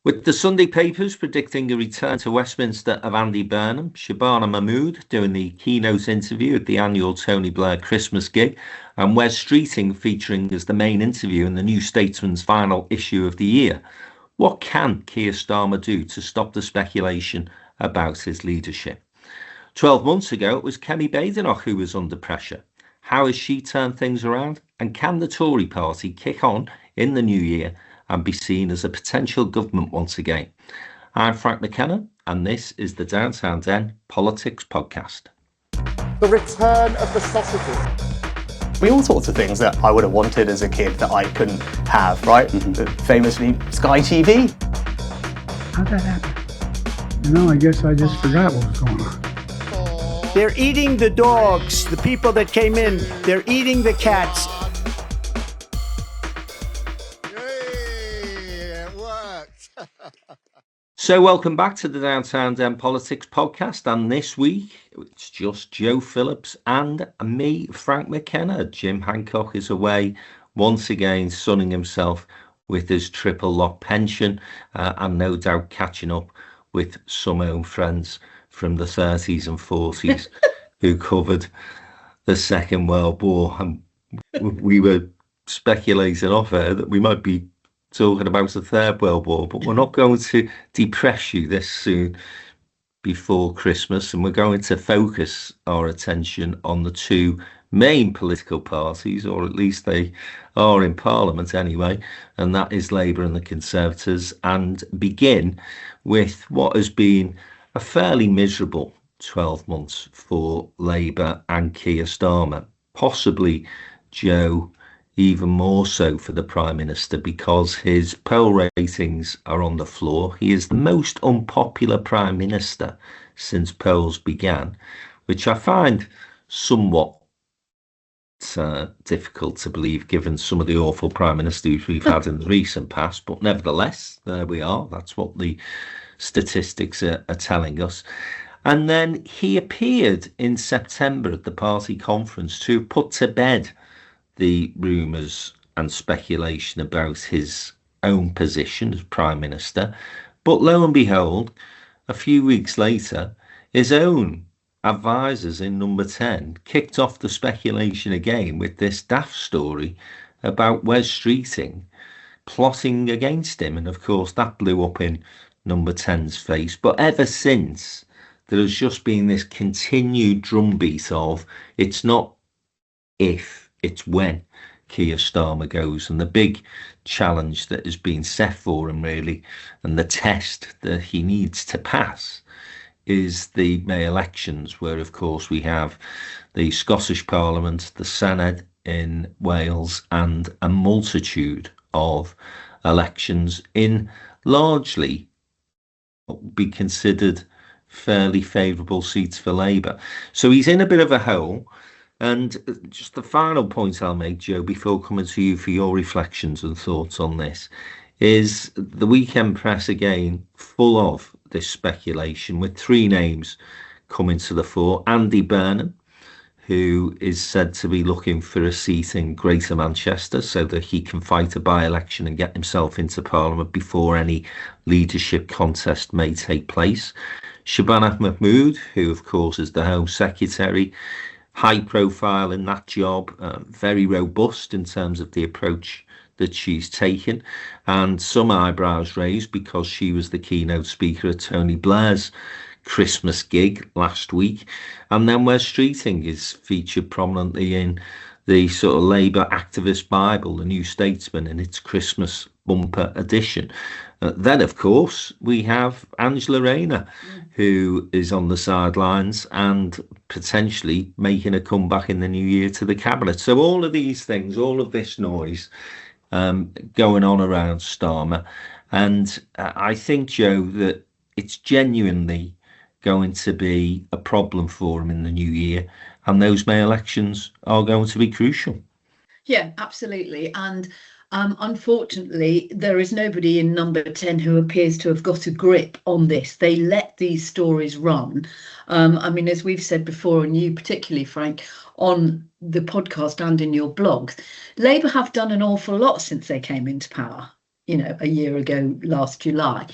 With the Sunday papers predicting a return to Westminster of Andy Burnham, Shabana Mahmood doing the keynote interview at the annual Tony Blair Christmas gig, and Wes Streeting featuring as the main interview in the new Statesman's final issue of the year, what can Keir Starmer do to stop the speculation about his leadership? 12 months ago, it was Kemi Badenoch who was under pressure. How has she turned things around? And can the Tory party kick on in the new year and be seen as a potential government once again? I'm Frank McKenna, and this is the Downtown Den Politics Podcast. The return of the sausages. All sorts of things that I would have wanted as a kid that I couldn't have, right? Famously, Sky TV. How'd that happen? I guess I just forgot what was going on. They're eating the dogs, the people that came in. They're eating the cats. So welcome back to the Downtown Den Politics Podcast, and this week it's just Joe Phillips and me, Frank McKenna. Jim Hancock is away once again, sunning himself with his triple lock pension and no doubt catching up with some old friends from the 30s and 40s who covered the Second World War. And we were speculating off air that we might be talking about the Third World War, but we're not going to depress you this soon before Christmas, and we're going to focus our attention on the two main political parties, or at least they are in Parliament anyway, and that is Labour and the Conservatives, and begin with what has been a fairly miserable 12 months for Labour and Keir Starmer, possibly, Joe, even more so for the Prime Minister, because his poll ratings are on the floor. He is the most unpopular Prime Minister since polls began, which I find somewhat difficult to believe given some of the awful Prime Ministers we've had in the recent past. But nevertheless, there we are. That's what the statistics are telling us. And then he appeared in September at the party conference to put to bed the rumours and speculation about his own position as Prime Minister. But lo and behold, a few weeks later, his own advisers in Number 10 kicked off the speculation again with this daft story about Wes Streeting plotting against him. And of course, that blew up in Number 10's face. But ever since, there has just been this continued drumbeat of it's not if, it's when Keir Starmer goes, and the big challenge that has been set for him really, and the test that he needs to pass, is the May elections, where of course we have the Scottish Parliament, the Senate in Wales, and a multitude of elections in largely what would be considered fairly favourable seats for Labour. So he's in a bit of a hole. And just the final point I'll make, Joe, before coming to you for your reflections and thoughts on this, is the weekend press again full of this speculation, with three names coming to the fore. Andy Burnham, who is said to be looking for a seat in Greater Manchester so that he can fight a by-election and get himself into Parliament before any leadership contest may take place. Shabana Mahmood, who of course is the Home Secretary, high profile in that job, very robust in terms of the approach that she's taken, and some eyebrows raised because she was the keynote speaker at Tony Blair's Christmas gig last week. And then Wes Streeting is featured prominently in the sort of Labour activist Bible, the New Statesman, in its Christmas bumper edition. Then, of course, we have Angela Rayner, who is on the sidelines and potentially making a comeback in the new year to the cabinet. So all of these things, all of this noise going on around Starmer. And I think, Joe, that it's genuinely going to be a problem for him in the new year. And those May elections are going to be crucial. Yeah, absolutely. And unfortunately, there is nobody in Number 10 who appears to have got a grip on this. They let these stories run. I mean, as we've said before, and you particularly, Frank, on the podcast and in your blogs, Labour have done an awful lot since they came into power. a year ago last July.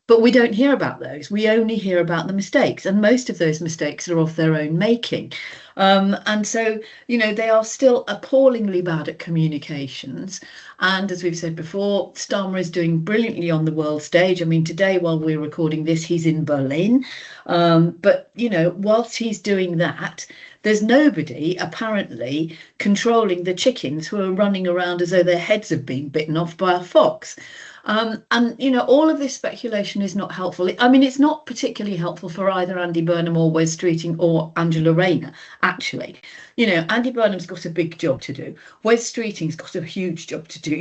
But we don't hear about those. We only hear about the mistakes, and most of those mistakes are of their own making. And so, they are still appallingly bad at communications. And as we've said before, Starmer is doing brilliantly on the world stage. I mean, today, while we're recording this, he's in Berlin. But, whilst he's doing that, there's nobody apparently controlling the chickens who are running around as though their heads have been bitten off by a fox. And, all of this speculation is not helpful. I mean, it's not particularly helpful for either Andy Burnham or Wes Streeting or Angela Rayner, actually. Andy Burnham's got a big job to do. Wes Streeting's got a huge job to do.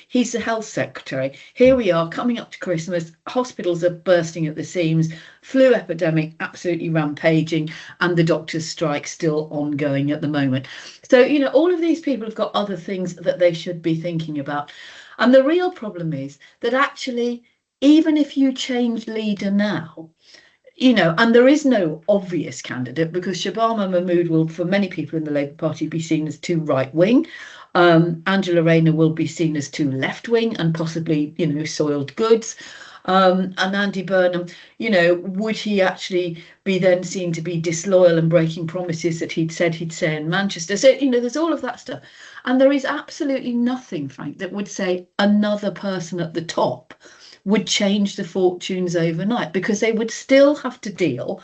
He's the health secretary. Here we are coming up to Christmas. Hospitals are bursting at the seams. Flu epidemic absolutely rampaging, and the doctors' strike still ongoing at the moment. So, all of these people have got other things that they should be thinking about. And the real problem is that actually, even if you change leader now, and there is no obvious candidate, because Shabana Mahmood will, for many people in the Labour Party, be seen as too right-wing. Angela Rayner will be seen as too left-wing and possibly, soiled goods. And Andy Burnham, would he actually be then seen to be disloyal and breaking promises that he'd said he'd say in Manchester? So, there's all of that stuff. And there is absolutely nothing, Frank, that would say another person at the top would change the fortunes overnight, because they would still have to deal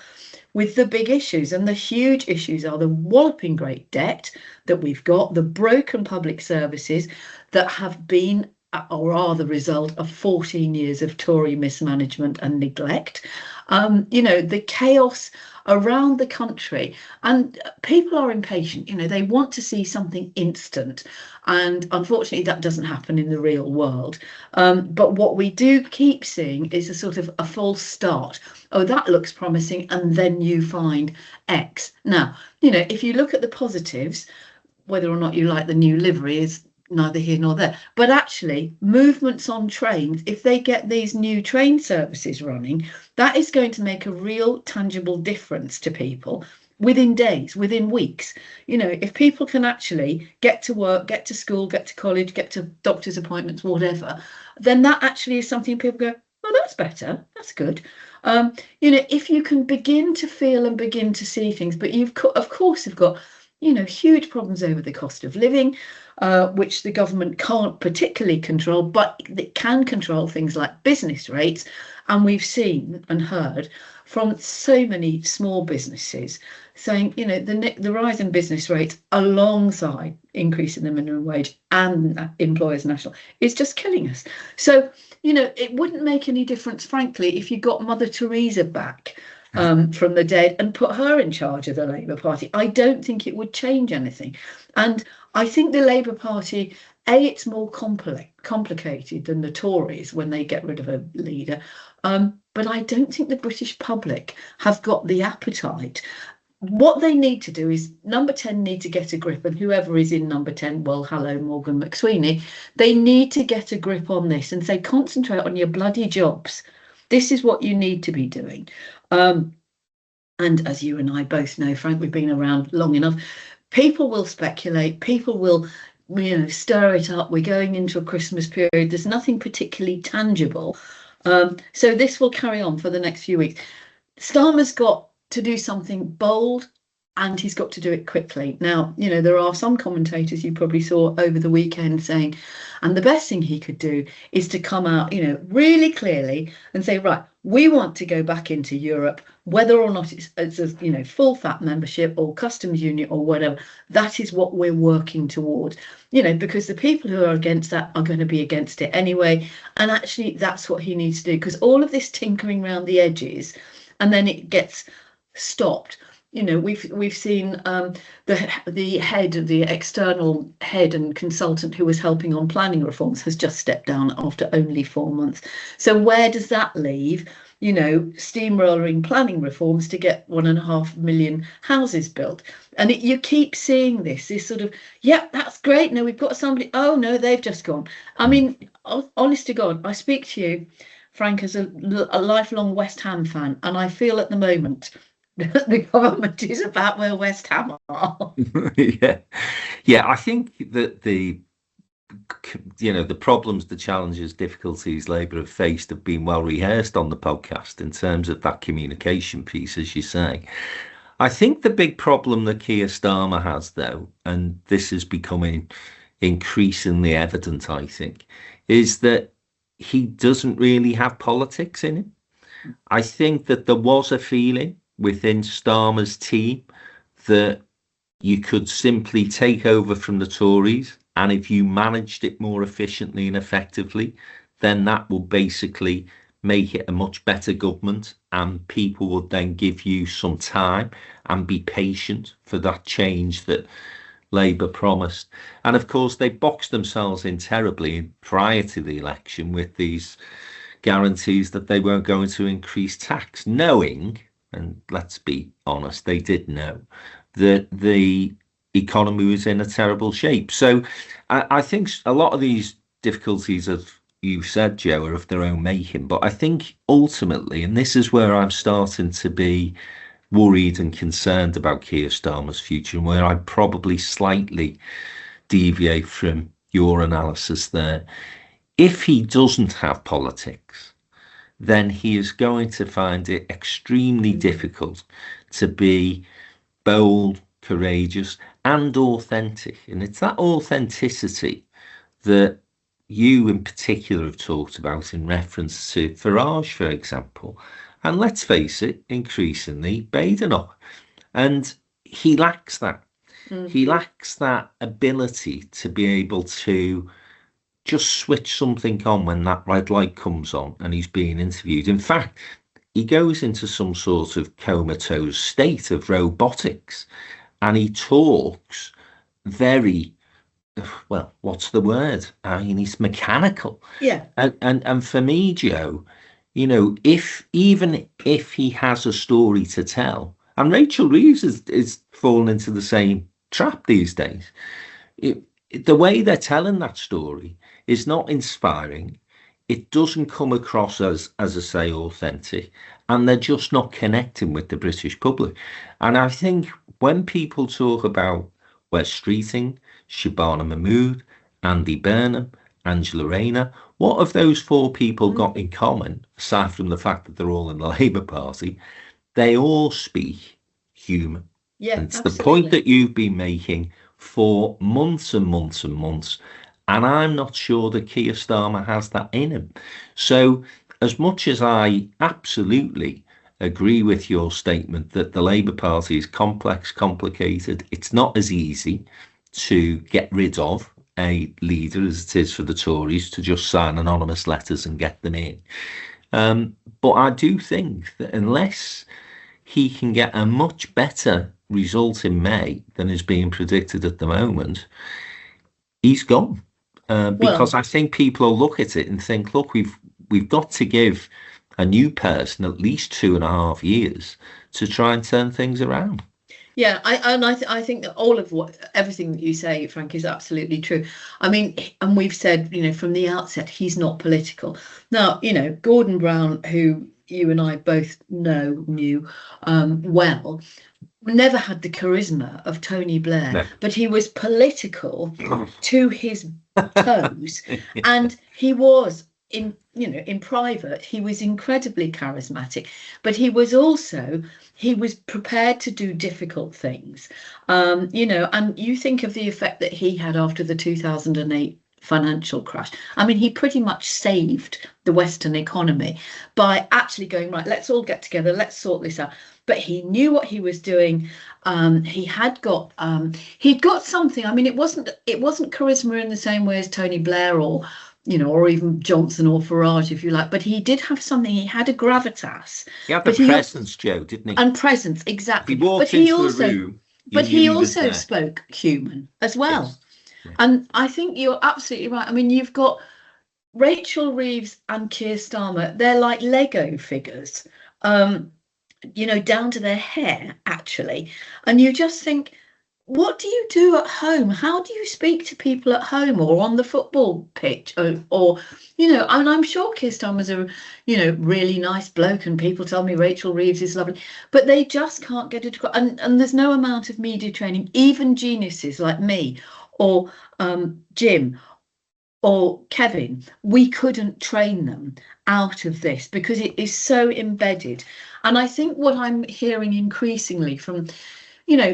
with the big issues. And the huge issues are the walloping great debt that we've got, the broken public services that have been or are the result of 14 years of Tory mismanagement and neglect, the chaos around the country. And people are impatient, they want to see something instant. And unfortunately, that doesn't happen in the real world. But what we do keep seeing is a sort of a false start. Oh, that looks promising. And then you find X. Now, if you look at the positives, whether or not you like the new livery is neither here nor there. But actually, movements on trains, if they get these new train services running, that is going to make a real tangible difference to people within days, within weeks. If people can actually get to work, get to school, get to college, get to doctor's appointments, whatever, then that actually is something people go, oh, that's better, that's good. If you can begin to feel and begin to see things, but you've of course have got huge problems over the cost of living, which the government can't particularly control, but it can control things like business rates. And we've seen and heard from so many small businesses saying, the rise in business rates alongside increasing the minimum wage and employers' national is just killing us. So, it wouldn't make any difference, frankly, if you got Mother Teresa back from the dead and put her in charge of the Labour Party. I don't think it would change anything. And I think the Labour Party, it's more complicated than the Tories when they get rid of a leader. But I don't think the British public have got the appetite. What they need to do is number 10 need to get a grip, and whoever is in number 10, well, hello, Morgan McSweeney, they need to get a grip on this and say, concentrate on your bloody jobs. This is what you need to be doing. And as you and I both know, Frank, we've been around long enough. People will speculate. People will, stir it up. We're going into a Christmas period. There's nothing particularly tangible. So this will carry on for the next few weeks. Starmer's got to do something bold, and he's got to do it quickly. Now, there are some commentators you probably saw over the weekend saying, and the best thing he could do is to come out, really clearly and say, right, we want to go back into Europe, whether or not it's a, full fat membership or customs union or whatever. That is what we're working towards, because the people who are against that are going to be against it anyway. And actually, that's what he needs to do, because all of this tinkering around the edges and then it gets stopped. We've seen the head of the external head and consultant who was helping on planning reforms has just stepped down after only 4 months. So where does that leave, steamrolling planning reforms to get 1.5 million houses built? And you keep seeing this sort of, that's great. No, we've got somebody. Oh, no, they've just gone. I mean, honest to God, I speak to you, Frank, as a lifelong West Ham fan, and I feel at the moment the government is about where West Ham are. Yeah, I think that the the problems, the challenges, difficulties Labour have faced have been well rehearsed on the podcast in terms of that communication piece, as you say. I think the big problem that Keir Starmer has, though, and this is becoming increasingly evident, I think, is that he doesn't really have politics in him. I think that there was a feeling within Starmer's team that you could simply take over from the Tories, and if you managed it more efficiently and effectively, then that will basically make it a much better government, and people would then give you some time and be patient for that change that Labour promised. And of course, they boxed themselves in terribly prior to the election with these guarantees that they weren't going to increase tax, knowing, and let's be honest, they did know, that the economy was in a terrible shape. So I think a lot of these difficulties, as you said, Joe, are of their own making. But I think ultimately, and this is where I'm starting to be worried and concerned about Keir Starmer's future, and where I probably slightly deviate from your analysis there. If he doesn't have politics, then he is going to find it extremely difficult to be bold, courageous, and authentic. And it's that authenticity that you in particular have talked about in reference to Farage, for example. And let's face it, increasingly, Badenoch. And he lacks that. He lacks that ability to be able to just switch something on when that red light comes on and he's being interviewed. In fact, he goes into some sort of comatose state of robotics, and he talks very, well, what's the word? I mean, he's mechanical. Yeah. And for me, Joe, even if he has a story to tell, and Rachel Reeves is fallen into the same trap these days, the way they're telling that story is not inspiring. It doesn't come across as I say, authentic, and they're just not connecting with the British public. And I think when people talk about Wes Streeting, Shabana Mahmood, Andy Burnham, Angela Rayner, what have those four people got in common, aside from the fact that they're all in the Labour Party? They all speak human. Yeah, and it's absolutely. the point that you've been making for months and months and months, and I'm not sure that Keir Starmer has that in him. So as much as I absolutely agree with your statement that the Labour Party is complex, complicated, it's not as easy to get rid of a leader as it is for the Tories to just sign anonymous letters and get them in. But I do think that unless he can get a much better result in May than is being predicted at the moment, he's gone. Because I think people will look at it and think, look, we've got to give a new person at least 2.5 years to try and turn things around. Yeah, I think that everything that you say, Frank, is absolutely true. I mean, and we've said, from the outset, he's not political. Now, Gordon Brown, who you and I both knew well, never had the charisma of Tony Blair, no. But he was political to his toes, and he was in private, he was incredibly charismatic, but he was prepared to do difficult things, and you think of the effect that he had after the 2008 financial crash. I mean, he pretty much saved the Western economy by actually going, right, let's all get together, let's sort this out. But he knew what he was doing. He'd got something. I mean, it wasn't charisma in the same way as Tony Blair or even Johnson or Farage, if you like. But he did have something. He had a gravitas. He had the presence, Joe, didn't he? And presence, exactly. He walked into a room. But he also spoke human as well. Yes. Yeah. And I think you're absolutely right. I mean, you've got Rachel Reeves and Keir Starmer. They're like Lego figures. Down to their hair, actually. And you just think, what do you do at home? How do you speak to people at home or on the football pitch? Or and I'm sure Keir Starmer's a, really nice bloke, and people tell me Rachel Reeves is lovely, but they just can't get it across. And there's no amount of media training, even geniuses like me or Jim or Kevin, we couldn't train them out of this because it is so embedded. And I think what I'm hearing increasingly from,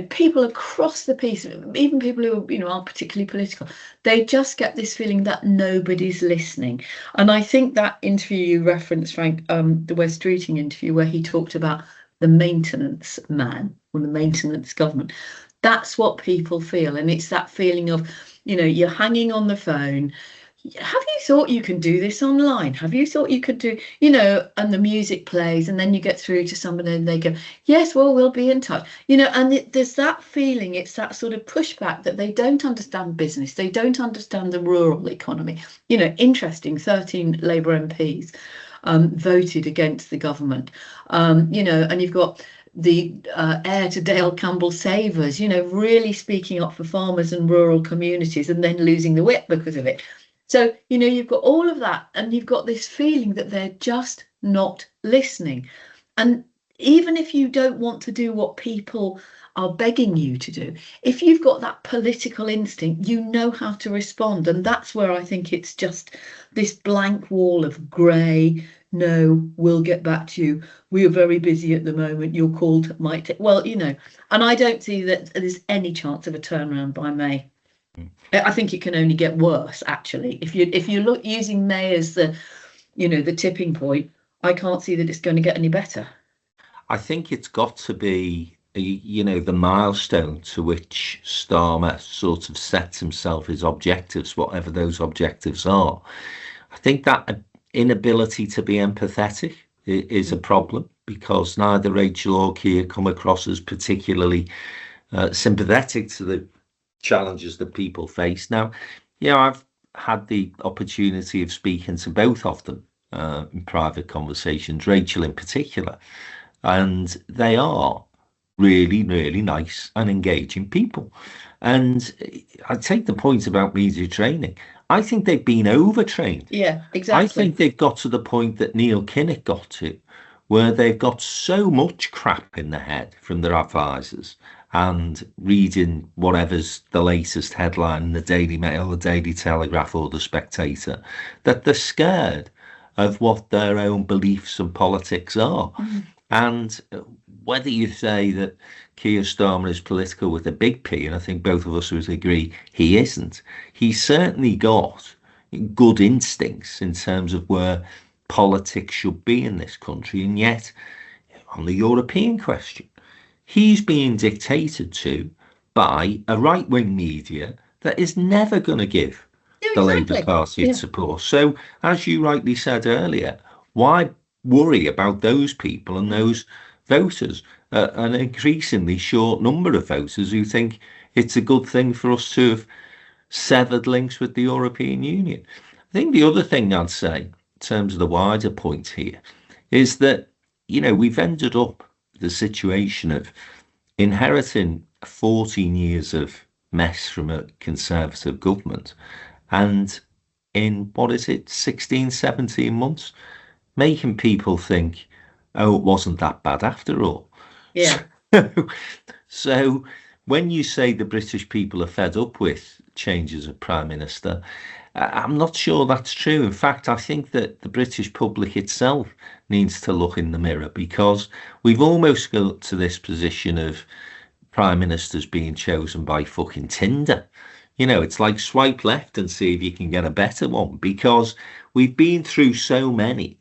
people across the piece, even people who, aren't particularly political, they just get this feeling that nobody's listening. And I think that interview you referenced, Frank, the Wes Streeting interview, where he talked about the maintenance man or the maintenance government, that's what people feel. And it's that feeling of, you're hanging on the phone. Have you thought you can do this online? Have you thought you could do, and the music plays and then you get through to somebody and they go, yes, well, we'll be in touch, and there's that feeling, it's that sort of pushback that they don't understand business. They don't understand the rural economy. Interesting, 13 Labour MPs voted against the government, and you've got the heir to Dale Campbell Savers, really speaking up for farmers and rural communities and then losing the whip because of it. So, you've got all of that and you've got this feeling that they're just not listening. And even if you don't want to do what people are begging you to do, if you've got that political instinct, you know how to respond. And that's where I think it's just this blank wall of grey. No, we'll get back to you. We are very busy at the moment. Your call might take, and I don't see that there's any chance of a turnaround by May. I think it can only get worse, actually. If you look using May as the tipping point, I can't see that it's going to get any better. I think it's got to be, the milestone to which Starmer sort of sets himself his objectives, whatever those objectives are. I think that inability to be empathetic is a problem, because neither Rachel or Keir come across as particularly sympathetic to the challenges that people face. Now, I've had the opportunity of speaking to both of them in private conversations, Rachel in particular, and they are really, really nice and engaging people. And I take the point about media training. I think they've been overtrained. Yeah, exactly. I think they've got to the point that Neil Kinnock got to, where they've got so much crap in the head from their advisors and reading whatever's the latest headline in the Daily Mail, the Daily Telegraph or the Spectator, that they're scared of what their own beliefs and politics are. Mm-hmm. And whether you say that Keir Starmer is political with a big P, and I think both of us would agree he isn't, he's certainly got good instincts in terms of where politics should be in this country. And yet, on the European question, he's being dictated to by a right-wing media that is never going to give the Labour Party its support. So, as you rightly said earlier, why worry about those people and those voters, an increasingly short number of voters who think it's a good thing for us to have severed links with the European Union? I think the other thing I'd say, in terms of the wider point here, is that, we've ended up the situation of inheriting 14 years of mess from a Conservative government, and in 16, 17 months, making people think, oh, it wasn't that bad after all. Yeah. So when you say the British people are fed up with changes of Prime Minister, I'm not sure that's true. In fact, I think that the British public itself needs to look in the mirror, because we've almost got to this position of Prime Ministers being chosen by fucking Tinder. It's like swipe left and see if you can get a better one, because we've been through so many.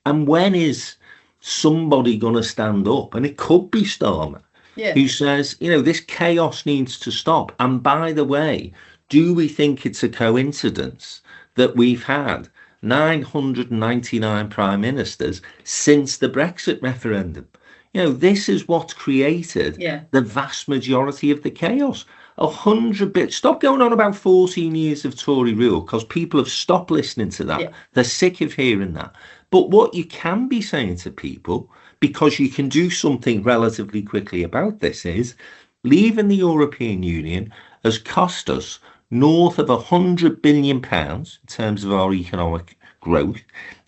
And when is somebody going to stand up? And it could be Starmer, who says, this chaos needs to stop. And by the way, do we think it's a coincidence that we've had 999 prime ministers since the Brexit referendum? This is what's created the vast majority of the chaos. 100 bits. Stop going on about 14 years of Tory rule, because people have stopped listening to that. They're sick of hearing that. But what you can be saying to people, because you can do something relatively quickly about this, is leaving the European Union has cost us north of £100 billion in terms of our economic growth.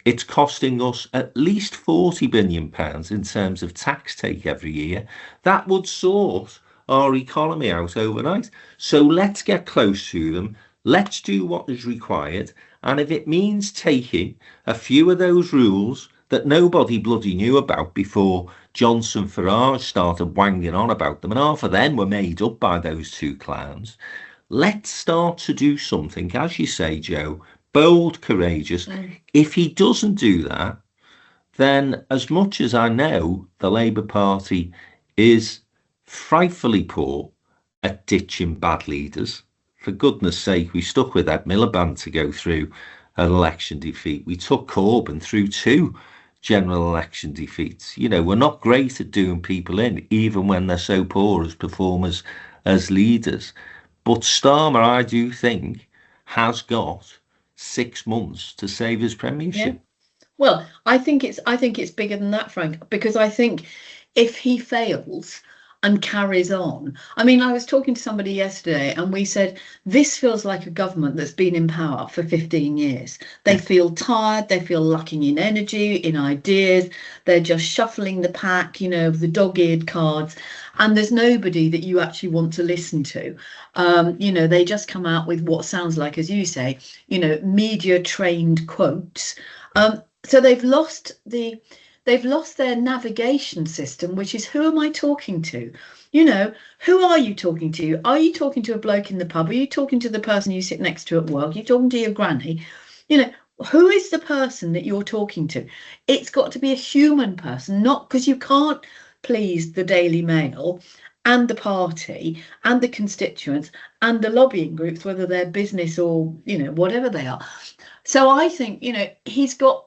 It's costing us at least £40 billion in terms of tax take every year. That would sort our economy out overnight. So let's get close to them. Let's do what is required. And if it means taking a few of those rules that nobody bloody knew about before Johnson Farage started wanging on about them, and half of them were made up by those two clowns, let's start to do something, as you say, Joe, bold, courageous. If he doesn't do that, then as much as I know the Labour Party is frightfully poor at ditching bad leaders, for goodness sake, we stuck with Ed Miliband to go through an election defeat. We took Corbyn through 2 general election defeats. You know, we're not great at doing people in, even when they're so poor as performers, as leaders. But Starmer, I do think, has got 6 months to save his premiership. Yeah. Well, I think it's bigger than that, Frank, because I think if he fails and carries on. I mean, I was talking to somebody yesterday and we said, this feels like a government that's been in power for 15 years. They feel tired, they feel lacking in energy, in ideas. They're just shuffling the pack, you know, the dog-eared cards. And there's nobody that you actually want to listen to. You know, they just come out with what sounds like, as you say, you know, media-trained quotes. So they've lost their navigation system, which is, who am I talking to? You know, who are you talking to? Are you talking to a bloke in the pub? Are you talking to the person you sit next to at work? Are you talking to your granny? You know, who is the person that you're talking to? It's got to be a human person, not because you can't please the Daily Mail and the party and the constituents and the lobbying groups, whether they're business or, you know, whatever they are. So I think, you know, he's got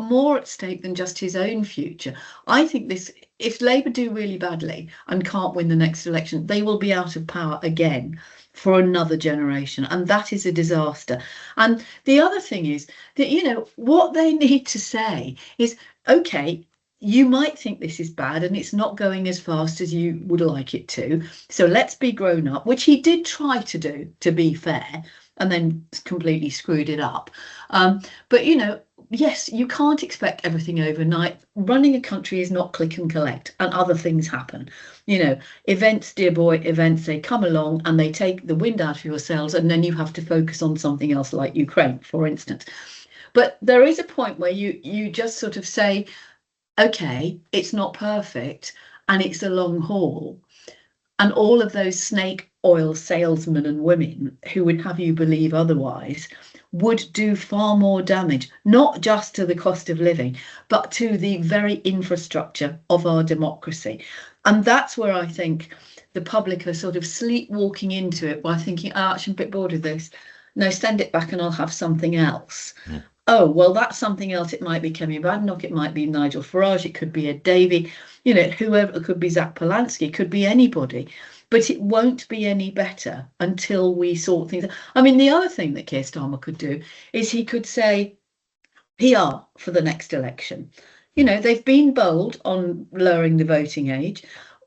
more at stake than just his own future. I think if Labour do really badly and can't win the next election, they will be out of power again for another generation. And that is a disaster. And the other thing is that, you know, what they need to say is, OK, you might think this is bad and it's not going as fast as you would like it to. So let's be grown up, which he did try to do, to be fair, and then completely screwed it up. But, you know, yes, you can't expect everything overnight. Running a country is not click and collect, and other things happen. You know, events, dear boy, events, they come along and they take the wind out of your sails, and then you have to focus on something else, like Ukraine, for instance. But there is a point where you just sort of say, OK, it's not perfect and it's a long haul. And all of those snake oil salesmen and women who would have you believe otherwise would do far more damage, not just to the cost of living, but to the very infrastructure of our democracy. And that's where I think the public are sort of sleepwalking into it by thinking, oh, actually, I'm a bit bored of this. No, send it back and I'll have something else. Yeah. Oh, well, that's something else. It might be Kemi Badenoch, it might be Nigel Farage, it could be Ed Davey, you know, whoever, it could be Zach Polanski, it could be anybody. But it won't be any better until we sort things out. I mean, the other thing that Keir Starmer could do is he could say PR for the next election. You know, they've been bold on lowering the voting age,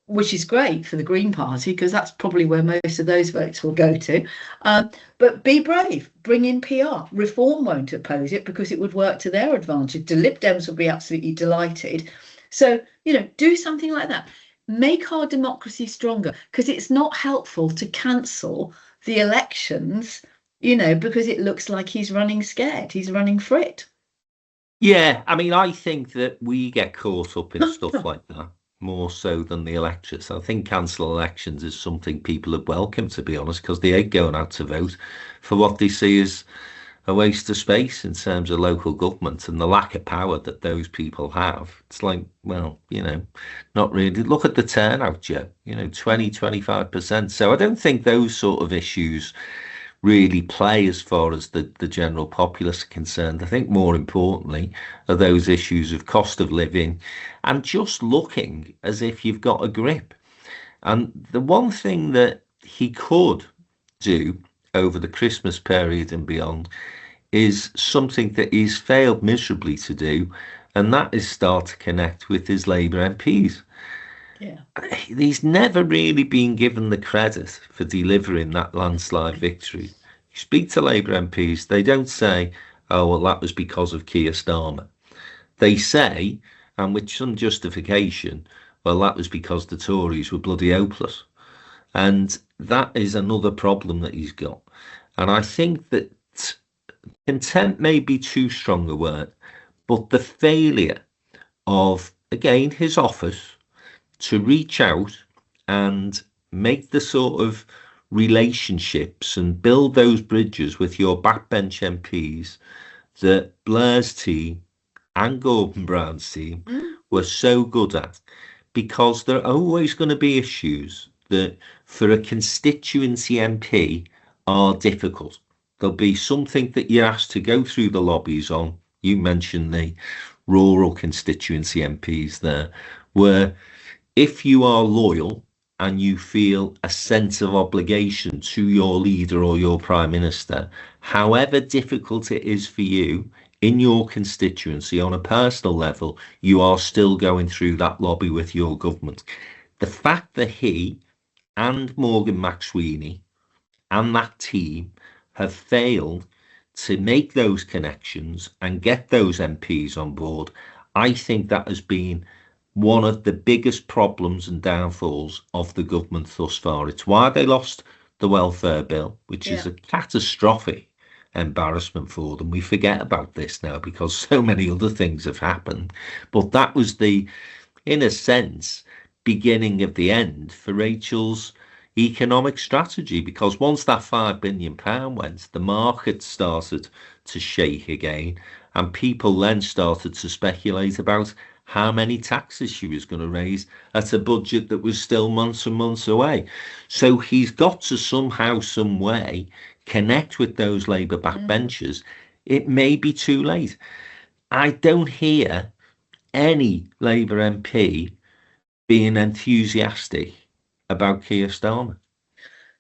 which is great for the Green Party, because that's probably where most of those votes will go to. But be brave, bring in PR. Reform won't oppose it because it would work to their advantage. The Lib Dems would be absolutely delighted. So, you know, do something like that. Make our democracy stronger, because it's not helpful to cancel the elections, you know, because it looks like he's running scared. He's running for it. Yeah, I mean, I think that we get caught up in stuff like that more so than the electors. I think cancel elections is something people would welcome, to be honest, because they ain't going out to vote for what they see as a waste of space in terms of local government and the lack of power that those people have. It's like, well, you know, not really. Look at the turnout, Joe, you know, 20-25%. So I don't think those sort of issues really play as far as the general populace are concerned. I think more importantly are those issues of cost of living and just looking as if you've got a grip. And the one thing that he could do over the Christmas period and beyond is something that he's failed miserably to do, and that is start to connect with his Labour MPs. Yeah. He's never really been given the credit for delivering that landslide victory. You speak to Labour MPs, they don't say, oh, well, that was because of Keir Starmer. They say, and with some justification, well, that was because the Tories were bloody hopeless. And that is another problem that he's got. And I think that contempt may be too strong a word, but the failure of, again, his office to reach out and make the sort of relationships and build those bridges with your backbench MPs that Blair's team and Gordon Brown's team were so good at, because there are always going to be issues that for a constituency MP are difficult. There'll be something that you're asked to go through the lobbies on. You mentioned the rural constituency MPs there, where if you are loyal and you feel a sense of obligation to your leader or your prime minister, however difficult it is for you in your constituency on a personal level, you are still going through that lobby with your government. The fact that he and Morgan McSweeney and that team have failed to make those connections and get those MPs on board, I think that has been one of the biggest problems and downfalls of the government thus far. It's why they lost the welfare bill, which is a catastrophic embarrassment for them. We forget about this now because so many other things have happened. But that was the, in a sense, beginning of the end for Rachel's economic strategy, because once that £5 billion went, the market started to shake again, and people then started to speculate about how many taxes she was going to raise at a budget that was still months and months away. So he's got to somehow, some way, connect with those Labour backbenchers. It may be too late. I don't hear any Labour MP being enthusiastic about Keir Starmer.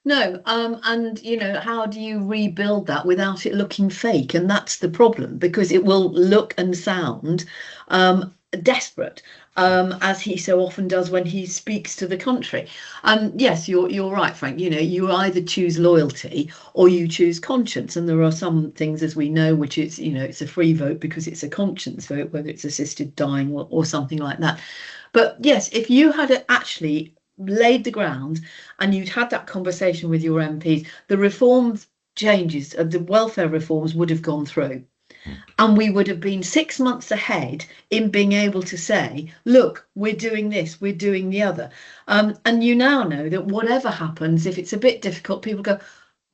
No, and you know, how do you rebuild that without it looking fake? And that's the problem, because it will look and sound desperate, as he so often does when he speaks to the country. And yes, you're right, Frank. You know, you either choose loyalty or you choose conscience, and there are some things, as we know, which is, you know, it's a free vote because it's a conscience vote, whether it's assisted dying or something like that. But yes, if you had actually laid the ground and you'd had that conversation with your MPs, the reforms changes of the welfare reforms would have gone through. And we would have been 6 months ahead in being able to say, look, we're doing this, we're doing the other. And you now know that whatever happens, if it's a bit difficult, people go,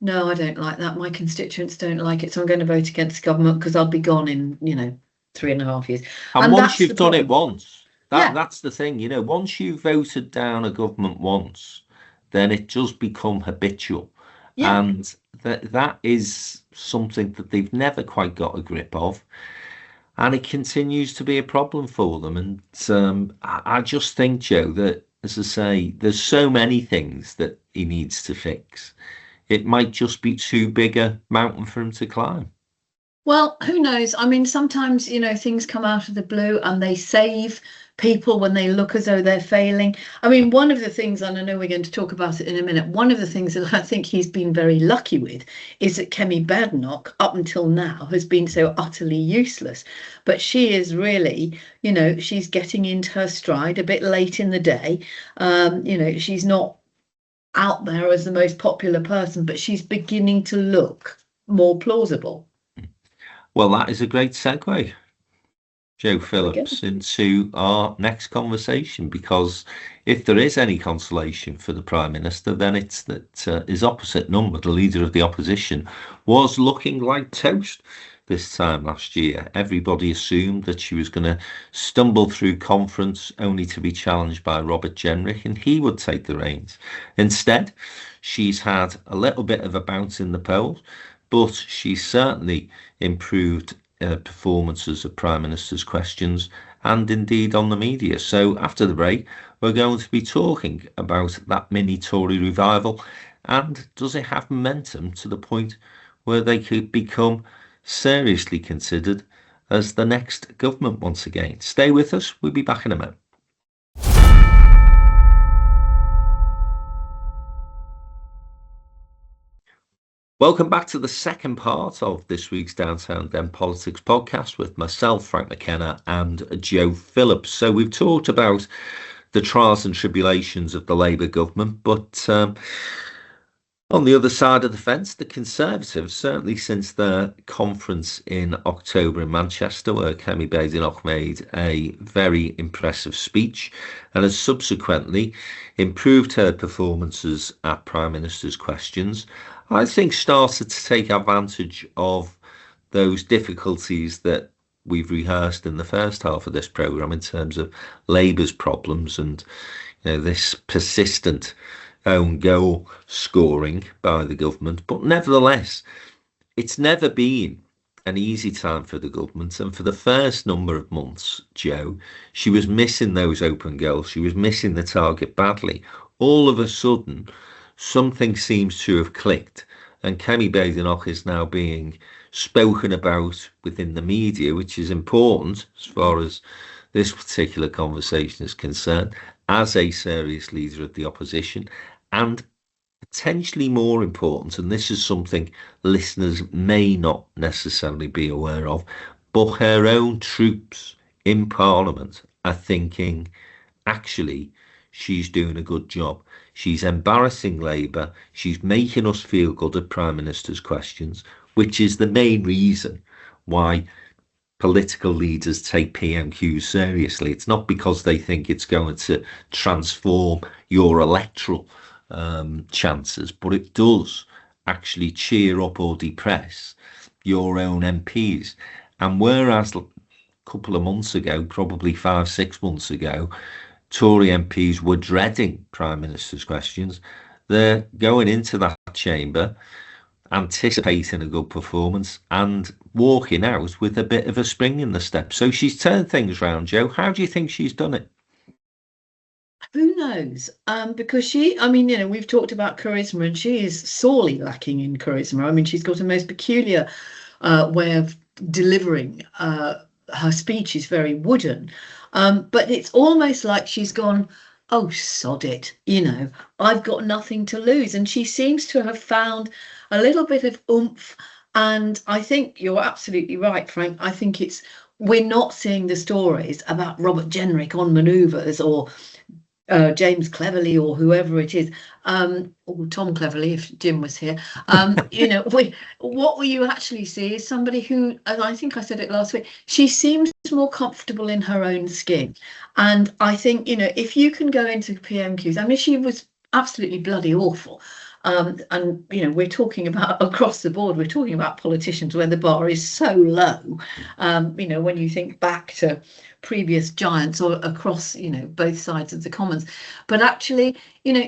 no, I don't like that. My constituents don't like it. So I'm going to vote against government because I'll be gone in, 3.5 years. And once you've done it once, that's the thing, once you've voted down a government once, then it does become habitual. Yeah. And that is something that they've never quite got a grip of, and it continues to be a problem for them. And I just think, Joe, that, as I say, there's so many things that he needs to fix. It might just be too big a mountain for him to climb. Well, who knows? I mean, sometimes, things come out of the blue and they save people when they look as though they're failing. I mean, one of the things, and I know we're going to talk about it in a minute, one of the things that I think he's been very lucky with is that Kemi Badenoch, up until now, has been so utterly useless. But she is really, she's getting into her stride a bit late in the day. She's not out there as the most popular person, but she's beginning to look more plausible. Well, that is a great segue, Joe Phillips, into our next conversation, because if there is any consolation for the Prime Minister, then it's that his opposite number, the Leader of the Opposition, was looking like toast this time last year. Everybody assumed that she was going to stumble through conference only to be challenged by Robert Jenrick and he would take the reins. Instead, she's had a little bit of a bounce in the polls, but she's certainly improved performances of Prime Minister's questions and indeed on the media. So after the break, we're going to be talking about that mini Tory revival, and does it have momentum to the point where they could become seriously considered as the next government once again. Stay with us, we'll be back in a minute. Welcome back to the second part of this week's Downtown Den Politics podcast with myself, Frank McKenna, and Joe Phillips. So we've talked about the trials and tribulations of the Labour government, but On the other side of the fence, the Conservatives, certainly since their conference in October in Manchester, where Kemi Badenoch made a very impressive speech and has subsequently improved her performances at Prime Minister's questions, I think started to take advantage of those difficulties that we've rehearsed in the first half of this programme in terms of Labour's problems and this persistent own goal scoring by the government. But nevertheless, it's never been an easy time for the government, and for the first number of months, Joe, she was missing those open goals. She was missing the target badly. All of a sudden, something seems to have clicked, and Kemi Badenoch is now being spoken about within the media, which is important as far as this particular conversation is concerned, as a serious leader of the opposition, and potentially more important, and this is something listeners may not necessarily be aware of, but her own troops in Parliament are thinking, actually, she's doing a good job. She's embarrassing Labour. She's making us feel good at Prime Minister's questions, which is the main reason why political leaders take PMQs seriously. It's not because they think it's going to transform your electoral chances, but it does actually cheer up or depress your own MPs. And whereas a couple of months ago, probably 5-6 months ago, Tory MPs were dreading Prime Minister's questions, they're going into that chamber anticipating a good performance and walking out with a bit of a spring in the step. So she's turned things around, Joe. How do you think she's done it? Who knows? Because we've talked about charisma, and she is sorely lacking in charisma. I mean, she's got a most peculiar way of delivering. Her speech is very wooden, but it's almost like she's gone, oh, sod it, I've got nothing to lose. And she seems to have found a little bit of oomph. And I think you're absolutely right, Frank. I think we're not seeing the stories about Robert Jenrick on manoeuvres or James Cleverly or whoever it is, or Tom Cleverly if Jim was here. What you actually see is somebody who, and I think I said it last week, she seems more comfortable in her own skin. And I think, if you can go into PMQs, I mean, she was absolutely bloody awful. And we're talking about across the board, we're talking about politicians where the bar is so low. When you think back to previous giants or across both sides of the Commons, but actually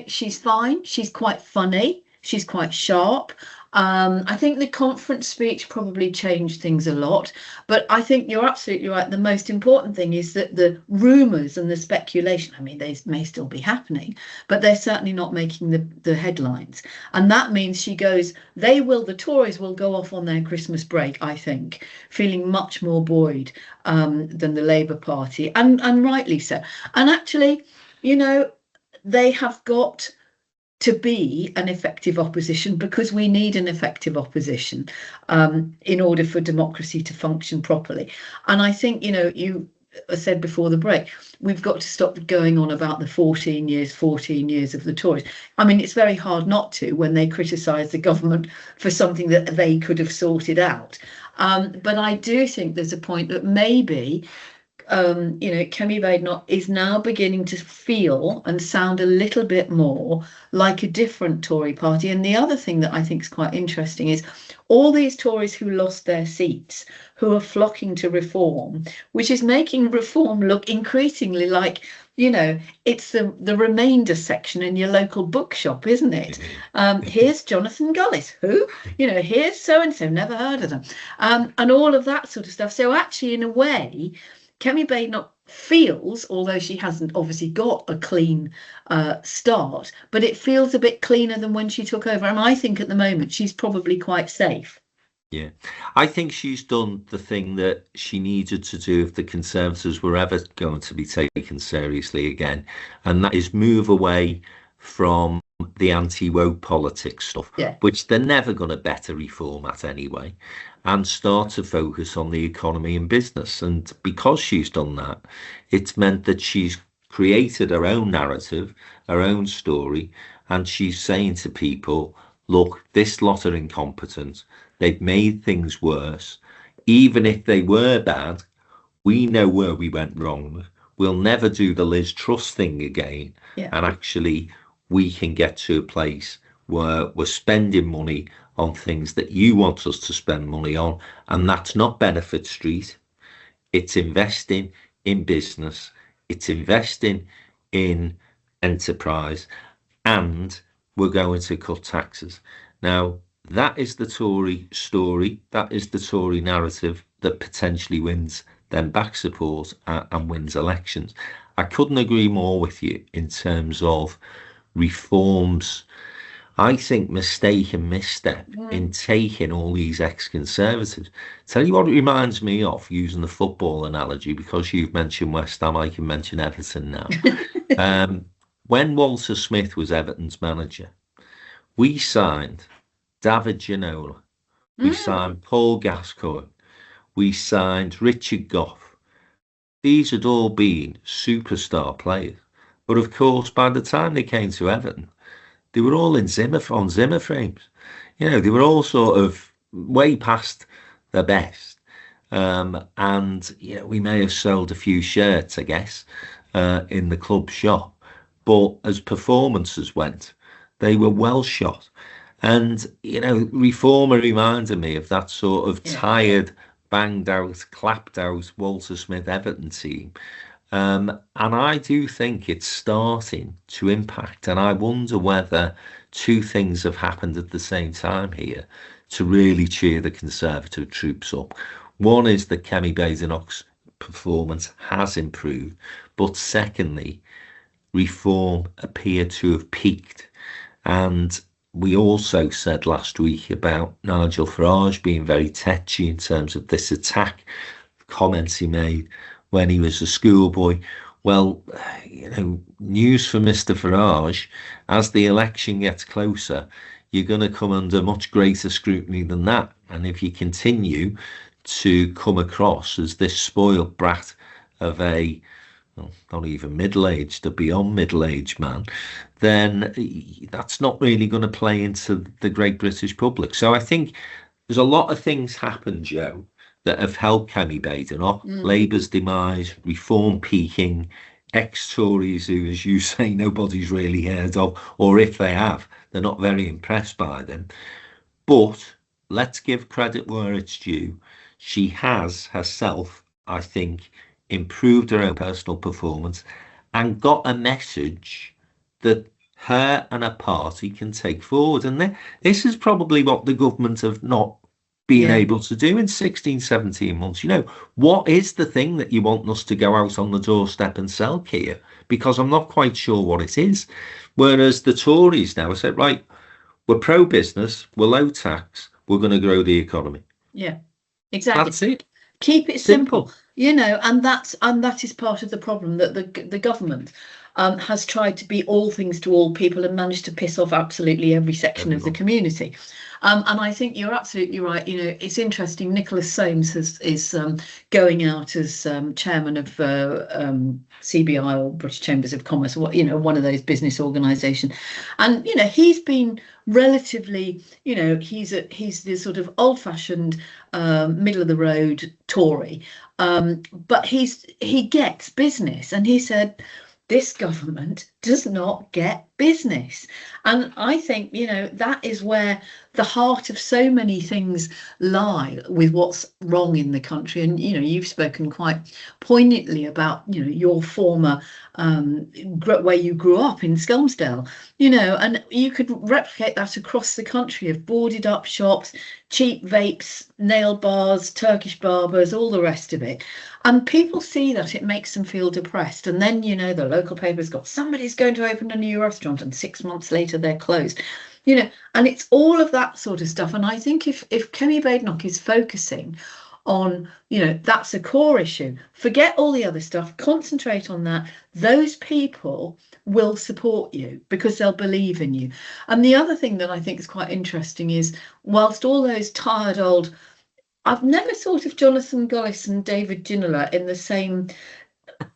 she's fine, she's quite funny, she's quite sharp. I think the conference speech probably changed things a lot, but I think you're absolutely right. The most important thing is that the rumours and the speculation, I mean, they may still be happening, but they're certainly not making the headlines. And that means the Tories will go off on their Christmas break, I think, feeling much more buoyed than the Labour Party, and rightly so. And actually, they have got to be an effective opposition, because we need an effective opposition in order for democracy to function properly. And I think, you said before the break, we've got to stop going on about the 14 years of the Tories. I mean, it's very hard not to when they criticise the government for something that they could have sorted out. But I do think there's a point that maybe Kemi Badenoch is now beginning to feel and sound a little bit more like a different Tory party. And the other thing that I think is quite interesting is all these Tories who lost their seats, who are flocking to reform, which is making reform look increasingly like, it's the remainder section in your local bookshop, isn't it? Here's Jonathan Gullis, who, here's so-and-so, never heard of them, and all of that sort of stuff. So actually, in a way, Kemi Badenoch feels, although she hasn't obviously got a clean start, but it feels a bit cleaner than when she took over. And I think at the moment she's probably quite safe. Yeah, I think she's done the thing that she needed to do if the Conservatives were ever going to be taken seriously again, and that is move away from the anti-woke politics stuff, which they're never going to better reform at anyway, and start to focus on the economy and business. And because she's done that, it's meant that she's created her own narrative, her own story, and she's saying to people, look, this lot are incompetent. They've made things worse. Even if they were bad, we know where we went wrong. We'll never do the Liz Truss thing again. Yeah. And actually, we can get to a place where we're spending money on things that you want us to spend money on. And that's not Benefit Street. It's investing in business. It's investing in enterprise. And we're going to cut taxes. Now, that is the Tory story. That is the Tory narrative that potentially wins them back support and wins elections. I couldn't agree more with you in terms of reforms. I think mistake and misstep in taking all these ex-Conservatives. Tell you what it reminds me of, using the football analogy, because you've mentioned West Ham, I can mention Everton now. When Walter Smith was Everton's manager, we signed David Ginola, we signed Paul Gascoigne, we signed Richard Gough. These had all been superstar players. But of course, by the time they came to Everton, they were all on Zimmer frames. You know, they were all sort of way past their best. And, you know, we may have sold a few shirts, I guess, in the club shop. But as performances went, they were well shot. And, you know, Reformer reminded me of that sort of tired, banged out, clapped out Walter Smith Everton team. And I do think it's starting to impact. And I wonder whether two things have happened at the same time here to really cheer the Conservative troops up. One is that Kemi Badenoch's performance has improved. But secondly, Reform appear to have peaked. And we also said last week about Nigel Farage being very tetchy in terms of this attack, comments he made when he was a schoolboy. Well, you know, news for Mr. Farage, as the election gets closer, you're going to come under much greater scrutiny than that. And if you continue to come across as this spoiled brat of a, well, not even middle-aged, a beyond middle-aged man, then that's not really going to play into the great British public. So I think there's a lot of things happen, Joe, that have helped Kemi Badenoch. Labour's demise, Reform peaking, ex-Tories who, as you say, nobody's really heard of, or if they have, they're not very impressed by them. But let's give credit where it's due. She has herself, I think, improved her own personal performance and got a message that her and her party can take forward. And this is probably what the government have not been able to do in 16, 17 months. You know, what is the thing that you want us to go out on the doorstep and sell here? Because I'm not quite sure what it is. Whereas the Tories now have said, right, we're pro-business, we're low tax, we're going to grow the economy. Yeah, exactly. That's it. Keep it simple. You know, and that is part of the problem, that the government has tried to be all things to all people and managed to piss off absolutely every section of the community. And I think you're absolutely right. You know, it's interesting. Nicholas Soames is going out as chairman of CBI, or British Chambers of Commerce, you know, one of those business organisations. And, you know, he's been relatively, you know, he's the sort of old-fashioned middle of the road Tory, but he gets business, and he said, this government does not get business. And I think, you know, that is where the heart of so many things lie with what's wrong in the country. And, you know, you've spoken quite poignantly about, you know, your former, where you grew up in Skelmersdale, you know, and you could replicate that across the country of boarded up shops, cheap vapes, nail bars, Turkish barbers, all the rest of it. And people see that, it makes them feel depressed. And then, you know, the local paper's got, somebody's going to open a new restaurant, and 6 months later they're closed. You know, and it's all of that sort of stuff. And I think if Kemi Badenoch is focusing on, you know, that's a core issue, forget all the other stuff, concentrate on that, those people will support you because they'll believe in you. And the other thing that I think is quite interesting is, whilst all those tired old, I've never thought of Jonathan Gullis and David Ginola in the same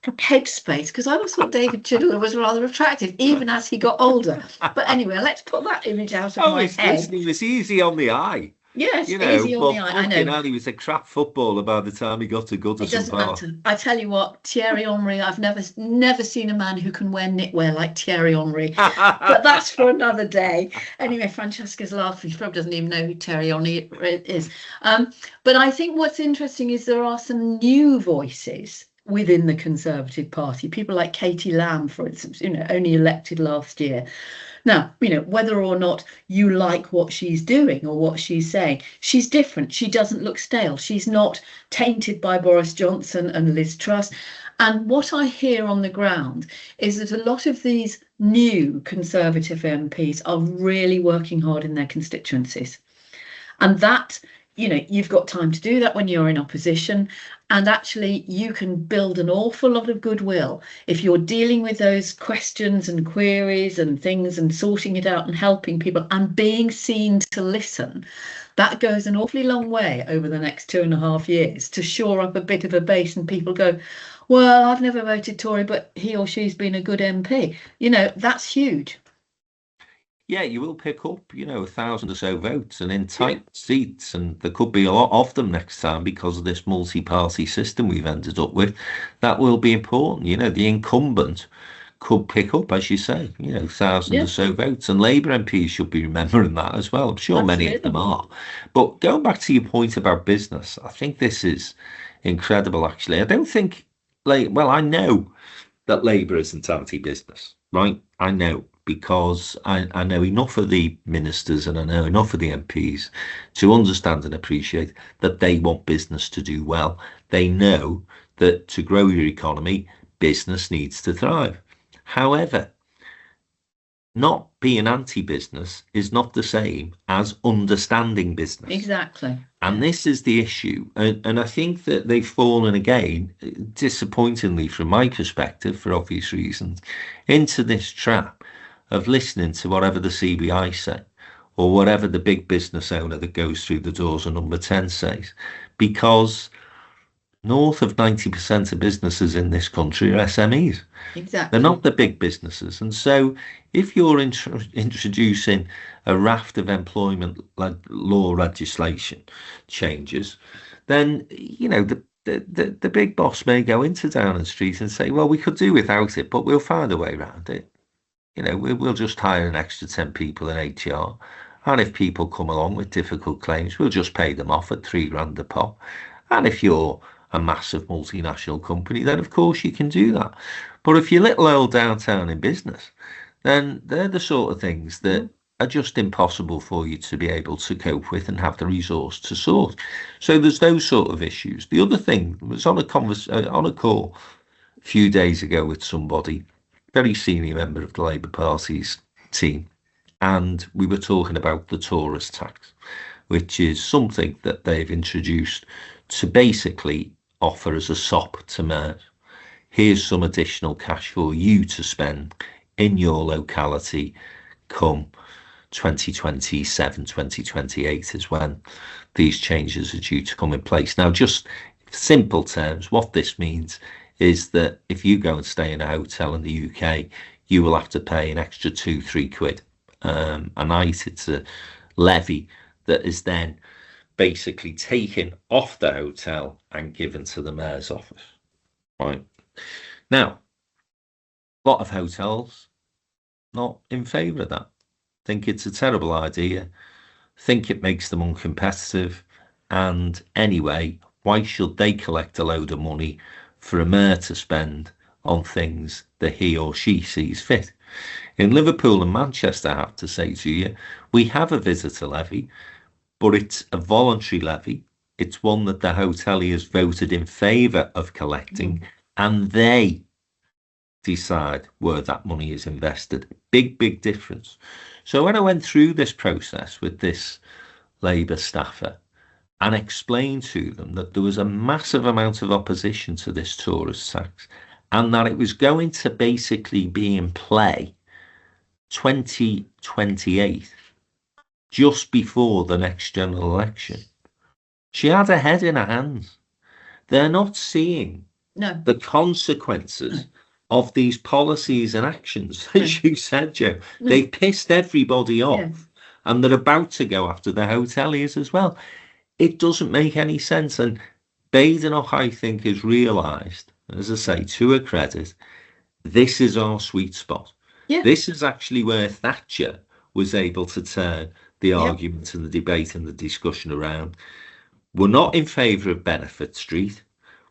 headspace, because I always thought David Chiddler was rather attractive, even as he got older. But anyway, let's put that image out of my head. Listen, he was easy on the eye. Yes, You know, easy on the but eye. I know. hell, he was a crap footballer by the time he got to It Goodison doesn't Park. matter. I tell you what, Thierry Henry, I've never seen a man who can wear knitwear like Thierry Henry. But that's for another day. Anyway, Francesca's laughing. She probably doesn't even know who Thierry Henry is. But I think what's interesting is there are some new voices within the Conservative Party. People like Katie Lamb, for instance, only elected last year. Now, whether or not you like what she's doing or what she's saying, she's different. She doesn't look stale. She's not tainted by Boris Johnson and Liz Truss. And what I hear on the ground is that a lot of these new Conservative MPs are really working hard in their constituencies. And that, you've got time to do that when you're in opposition. And actually, you can build an awful lot of goodwill if you're dealing with those questions and queries and things and sorting it out and helping people and being seen to listen. That goes an awfully long way over the next 2.5 years to shore up a bit of a base, and people go, well, I've never voted Tory, but he or she's been a good MP. That's huge. Yeah, you will pick up, 1,000 or so votes, and in tight seats, and there could be a lot of them next time because of this multi-party system we've ended up with. That will be important. The incumbent could pick up, as you say, 1,000 or so votes, and Labour MPs should be remembering that as well. I'm sure many of them are. But going back to your point about business, I think this is incredible, actually. I don't think, I know that Labour isn't anti-business, right? I know. Because I know enough of the ministers and I know enough of the MPs to understand and appreciate that they want business to do well. They know that to grow your economy, business needs to thrive. However, not being anti-business is not the same as understanding business. Exactly. And this is the issue. And I think that they've fallen again, disappointingly from my perspective, for obvious reasons, into this trap of listening to whatever the CBI say or whatever the big business owner that goes through the doors of number 10 says, because north of 90% of businesses in this country are SMEs. Exactly. They're not the big businesses. And so if you're introducing a raft of employment law legislation changes, then, the big boss may go into Downing Street and say, well, we could do without it, but we'll find a way around it. We'll just hire an extra 10 people in HR. And if people come along with difficult claims, we'll just pay them off at $3,000 a pop. And if you're a massive multinational company, then of course you can do that. But if you're little old downtown in business, then they're the sort of things that are just impossible for you to be able to cope with and have the resource to sort. So there's those sort of issues. The other thing was on a call a few days ago with somebody, very senior member of the Labour Party's team, and we were talking about the tourist tax, which is something that they've introduced to basically offer as a sop to mayors. Here's some additional cash for you to spend in your locality come 2027, 2028 is when these changes are due to come in place. Now, just simple terms, what this means is that if you go and stay in a hotel in the UK, you will have to pay an extra £2-3 a night. It's a levy that is then basically taken off the hotel and given to the mayor's office. Right. Now, a lot of hotels not in favour of that. Think it's a terrible idea. Think it makes them uncompetitive. And anyway, why should they collect a load of money for a mayor to spend on things that he or she sees fit? In Liverpool and Manchester, I have to say to you, we have a visitor levy, but it's a voluntary levy. It's one that the hoteliers voted in favour of collecting, and they decide where that money is invested. Big difference. So when I went through this process with this Labour staffer and explained to them that there was a massive amount of opposition to this tourist tax and that it was going to basically be in play 2028, just before the next general election, she had her head in her hands. They're not seeing No. the consequences of these policies and actions, as you said, Joe. They pissed everybody off, Yes. and they're about to go after the hoteliers as well. It doesn't make any sense. And Badenoch, I think, has realised, as I say, to her credit, this is our sweet spot. Yeah. This is actually where Thatcher was able to turn the argument and the debate and the discussion around. We're not in favour of Benefit Street.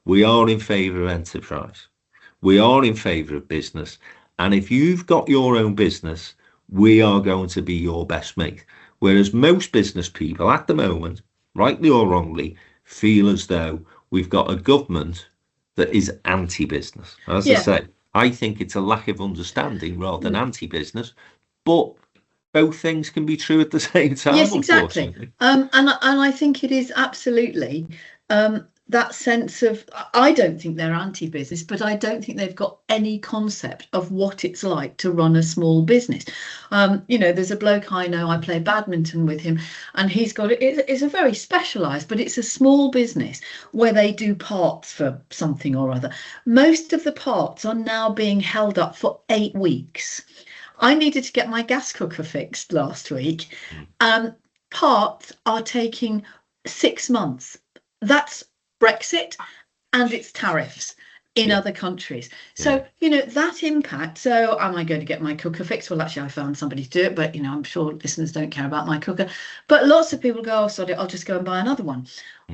We are in favour of enterprise. We are in favour of business. And if you've got your own business, we are going to be your best mate. Whereas most business people at the moment, rightly or wrongly, feel as though we've got a government that is anti-business. As I say, I think it's a lack of understanding rather than anti-business, but both things can be true at the same time. Yes, exactly. And I think it is absolutely that sense of, I don't think they're anti-business, but I don't think they've got any concept of what it's like to run a small business. There's a bloke I know, I play badminton with him, and he's got it's a very specialised, but it's a small business where they do parts for something or other. Most of the parts are now being held up for 8 weeks. I needed to get my gas cooker fixed last week. Parts are taking 6 months. That's Brexit and its tariffs in other countries. So, that impact. So am I going to get my cooker fixed? Well, actually, I found somebody to do it, but, I'm sure listeners don't care about my cooker. But lots of people go, oh, sorry, I'll just go and buy another one.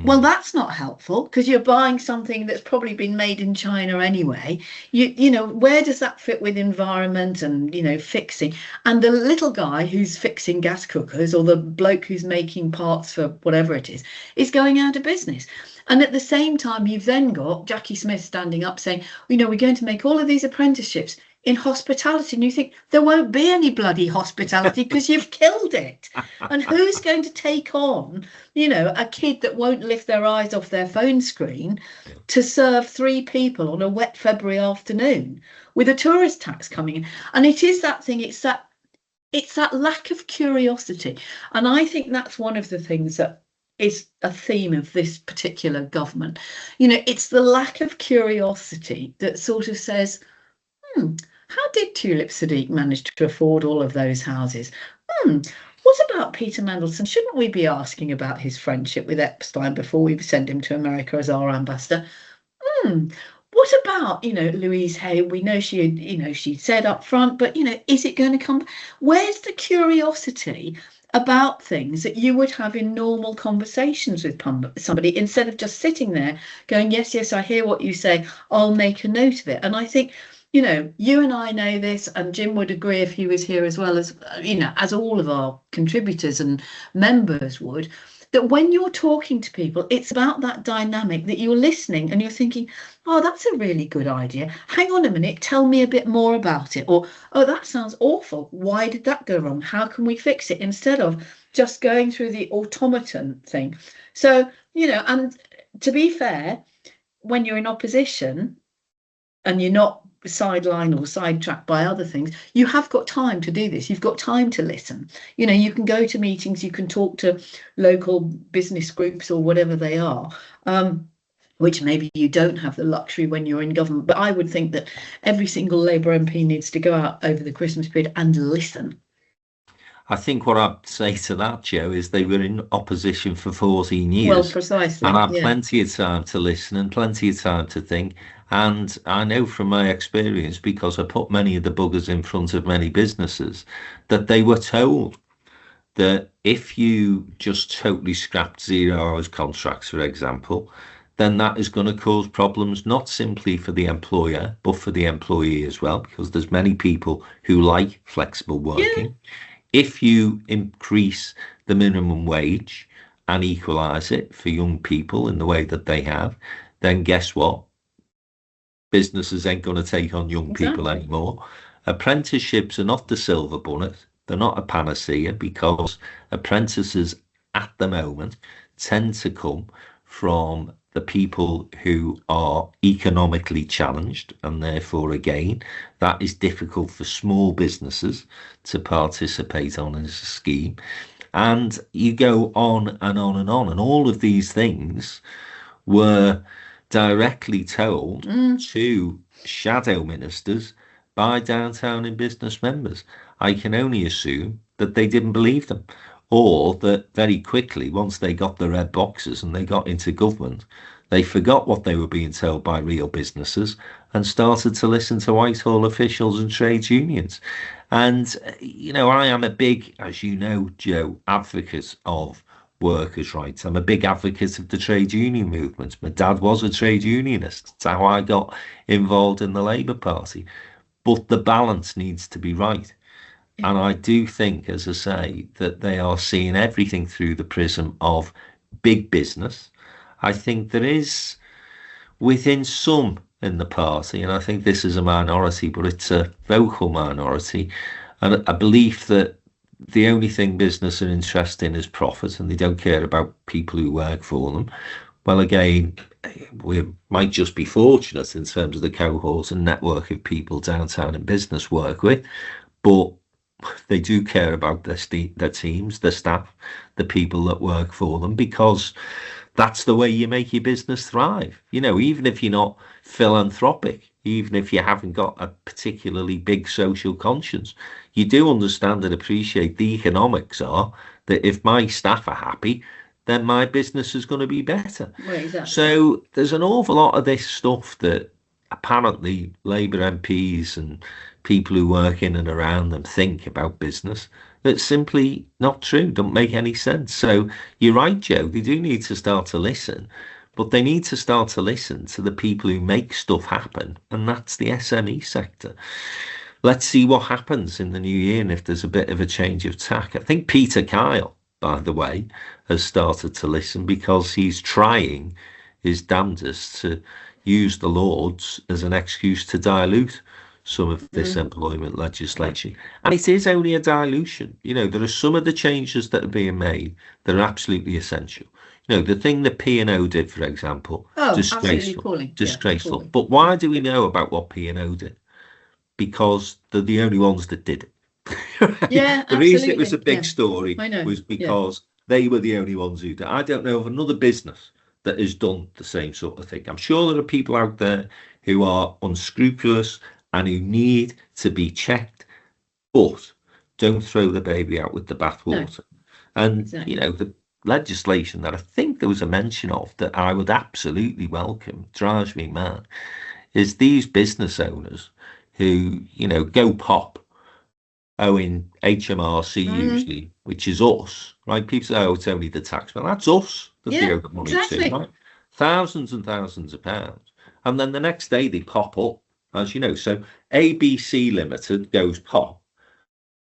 Well, that's not helpful because you're buying something that's probably been made in China anyway. Where does that fit with environment and, fixing? And the little guy who's fixing gas cookers, or the bloke who's making parts for whatever it is going out of business. And at the same time, you've then got Jackie Smith standing up saying, we're going to make all of these apprenticeships in hospitality. And you think there won't be any bloody hospitality because you've killed it. And who's going to take on, a kid that won't lift their eyes off their phone screen to serve 3 people on a wet February afternoon with a tourist tax coming in? And it is that thing. It's that lack of curiosity. And I think that's one of the things that is a theme of this particular government. It's the lack of curiosity that sort of says, how did Tulip Sadiq manage to afford all of those houses? What about Peter Mandelson? Shouldn't we be asking about his friendship with Epstein before we send him to America as our ambassador? What about, Louise Hay? We know she said up front, but, is it going to come? Where's the curiosity about things that you would have in normal conversations with somebody, instead of just sitting there going, yes, I hear what you say, I'll make a note of it? And I think, you and I know this, and Jim would agree if he was here as well, as, as all of our contributors and members would, that when you're talking to people, it's about that dynamic that you're listening and you're thinking, oh, that's a really good idea. Hang on a minute, tell me a bit more about it. Or, oh, that sounds awful. Why did that go wrong? How can we fix it? Instead of just going through the automaton thing. So, and to be fair, when you're in opposition and you're not sidelined or sidetracked by other things, you have got time to do this. You've got time to listen. You can go to meetings, you can talk to local business groups or whatever they are, which maybe you don't have the luxury when you're in government. But I would think that every single Labour MP needs to go out over the Christmas period and listen. I think what I'd say to that, Joe, is they were in opposition for 14 years. Well, precisely. And had plenty of time to listen and plenty of time to think. And I know from my experience, because I put many of the buggers in front of many businesses, that they were told that if you just totally scrapped 0 hours contracts, for example, then that is going to cause problems, not simply for the employer, but for the employee as well, because there's many people who like flexible working. Yeah. If you increase the minimum wage and equalise it for young people in the way that they have, then guess what? Businesses ain't going to take on young people anymore. Apprenticeships are not the silver bullet. They're not a panacea, because apprentices at the moment tend to come from the people who are economically challenged, and therefore, again, that is difficult for small businesses to participate on as a scheme. And you go on and on and on, and all of these things were directly told to shadow ministers by downtown and business members. I can only assume that they didn't believe them, or that very quickly, once they got the red boxes and they got into government, they forgot what they were being told by real businesses and started to listen to Whitehall officials and trades unions. And, I am a big, as you know, Joe, advocate of workers' rights. I'm a big advocate of the trade union movement. My dad was a trade unionist. That's how I got involved in the Labour Party. But the balance needs to be right. And I do think, as I say, that they are seeing everything through the prism of big business. I think there is, within some in the party, and I think this is a minority, but it's a vocal minority, and a belief that the only thing business are interested in is profit, and they don't care about people who work for them. Well, again, we might just be fortunate in terms of the cohort and network of people downtown and business work with, but they do care about their teams, their staff, the people that work for them, because that's the way you make your business thrive. Even if you're not philanthropic, even if you haven't got a particularly big social conscience, you do understand and appreciate the economics are that if my staff are happy, then my business is going to be better. Well, exactly. So there's an awful lot of this stuff that apparently Labour MPs and people who work in and around them think about business that's simply not true, don't make any sense. So you're right, Joe, they do need to start to listen, but they need to start to listen to the people who make stuff happen, and that's the SME sector. Let's see what happens in the new year and if there's a bit of a change of tack. I think Peter Kyle, by the way, has started to listen, because he's trying his damnedest to use the Lords as an excuse to dilute some of this employment legislation. And it is only a dilution. There are some of the changes that are being made that are absolutely essential. The thing that P&O did, for example, disgraceful. Disgraceful. But why do we know about what P&O did? Because they're the only ones that did it. Yeah, the reason it was a big story I was because they were the only ones who did. I don't know of another business that has done the same sort of thing. I'm sure there are people out there who are unscrupulous and who need to be checked, but don't throw the baby out with the bathwater. No, and exactly. The legislation that I think there was a mention of that I would absolutely welcome, drives me mad, is these business owners who go pop owing HMRC usually, which is us, right? People say, oh, it's only the taxman. That's us that they owe the money to, right? Thousands and thousands of pounds. And then the next day they pop up, as you know. So ABC Limited goes pop,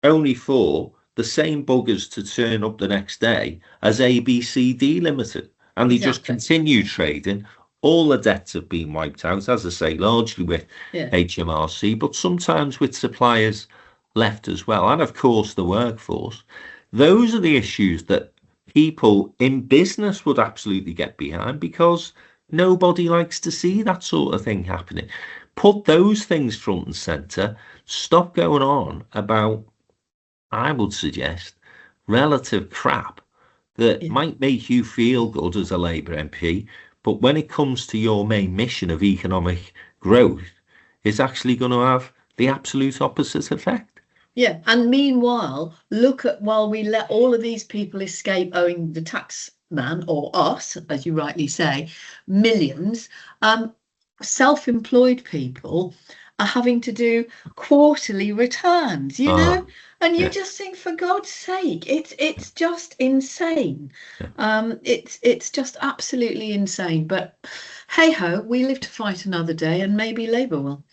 only for the same buggers to turn up the next day as ABCD Limited. And they just continue trading. All the debts have been wiped out, as I say, largely with HMRC, but sometimes with suppliers left as well. And of course, the workforce. Those are the issues that people in business would absolutely get behind, because nobody likes to see that sort of thing happening. Put those things front and centre. Stop going on about, I would suggest, relative crap that might make you feel good as a Labour MP, but when it comes to your main mission of economic growth, is actually going to have the absolute opposite effect. Yeah, and meanwhile, look at, while we let all of these people escape owing the tax man, or us, as you rightly say, millions, self-employed people are having to do quarterly returns, know, and you just think, for God's sake, it's just insane. It's just absolutely insane. But hey ho, we live to fight another day, and maybe Labour will.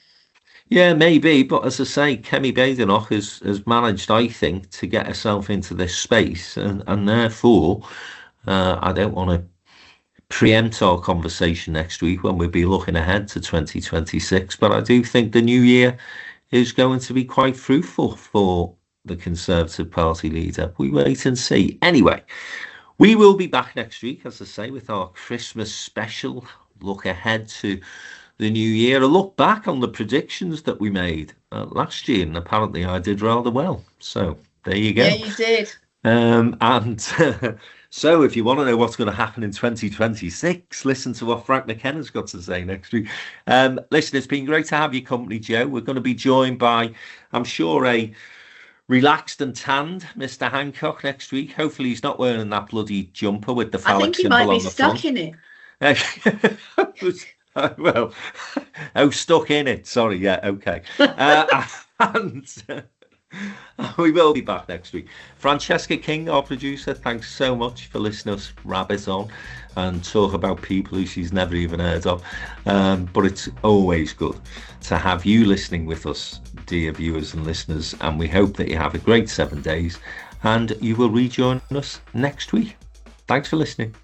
Yeah, maybe, but as I say, Kemi Badenoch has managed, I think, to get herself into this space, and therefore, I don't want to preempt our conversation next week when we'll be looking ahead to 2026, but I do think the new year is going to be quite fruitful for the Conservative Party leader. We wait and see. Anyway, we will be back next week, as I say, with our Christmas special look ahead to the new year, a look back on the predictions that we made last year, and apparently I did rather well. So there you go. Yeah, you did. And So if you want to know what's going to happen in 2026, listen to what Frank McKenna's got to say next week. Listen, it's been great to have your company, Joe. We're going to be joined by, I'm sure, a relaxed and tanned Mr. Hancock next week. Hopefully he's not wearing that bloody jumper with the phallic symbol on the front. I think he might be stuck in it. Well, stuck in it. Sorry, yeah, okay. And we will be back next week. Francesca King, our producer, thanks so much for listening to us rabbit on and talk about people who she's never even heard of. But it's always good to have you listening with us, dear viewers and listeners, and we hope that you have a great 7 days and you will rejoin us next week. Thanks for listening.